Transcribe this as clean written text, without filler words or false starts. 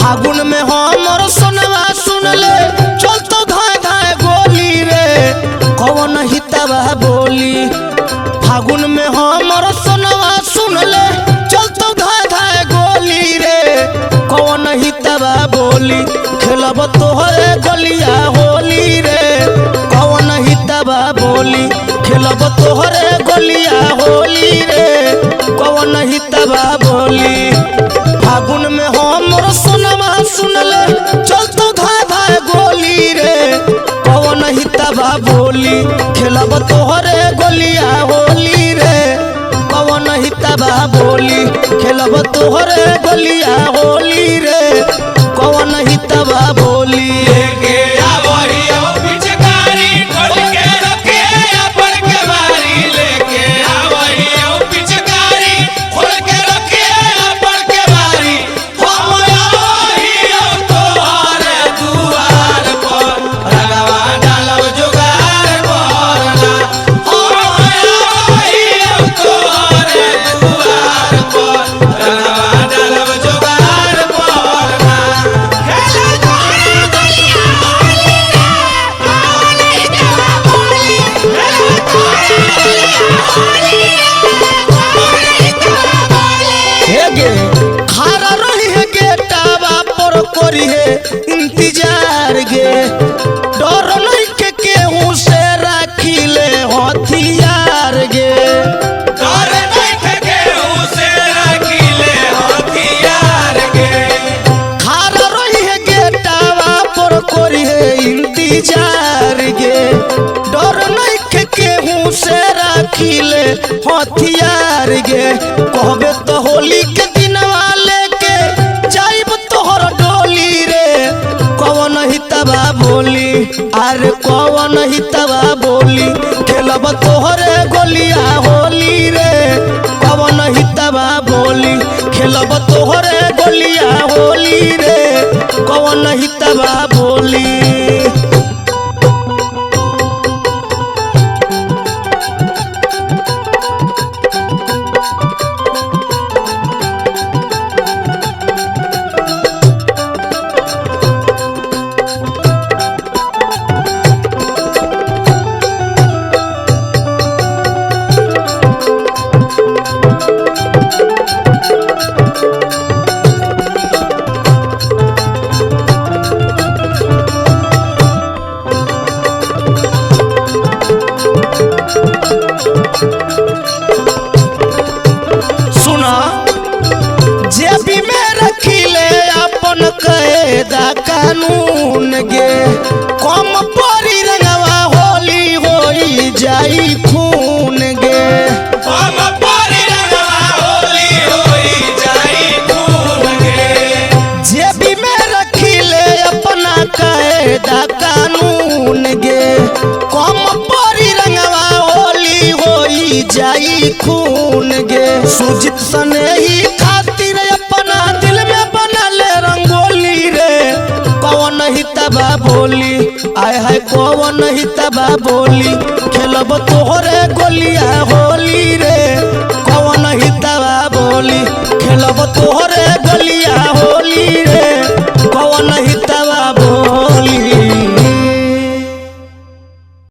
फागुन में हमर सोनवा सुन ले चलतो धाय धाय गोली रे कौन हितवा बोली। फागुन में हमर सोनवा सुन ले चलतो धाय धाय गोली रे कौन हितवा बोली। खेलब तोहरे गलिया होली रे कौन हितवा बोली। खेलब तोहरे गलिया होली रे कौन हितवा बोली। फागुन में हमर सोनवा सुन ले चलतो धाय धाय गोली रे कौन हितवा बोली। खेलब तोहरे गलिया होली रे कौन हितवा बोली। खेलब तोहरे गलिया होली रे कौन हितवा बोली। इंतजार गे डर नहीं के केहू से राखी ले हथियार गे। डर नहीं के केहू से राखी ले हथियार गे। खारा रही है गेटावा पर कोरी है इंतजार गे डर नहीं के केहू से राखी ले हथियार गे। कहबे तो होली के दिनवा लेके जाइब तोहर डोली रे कौन हितवा बोली। अरे कौन हितवा बोली। खेलब तोहरे गलिया होली रे कौन हितवा बोली। खेलब तोहरे गलिया होली रे कौन हितवा बोली। कैदा कानून गे कम परी रंगवा होली होई जाई खून गे। कम परी रंगवा होली होई जाई खून गे। जेबी में रखी ले अपना कैदा कानून गे कम परी रंगवा होली होई जाई खून गे। सुजित सने ही खातिर अपना दिल में बना ले रंगोली रे कौन हितवा बोली। आय हाय कौन हितवा बोली। खेलब तोहरे गलिया होली रे कौन हितवा बोली। खेलब तोहरे गलिया होली रे कौन हितवा बोली।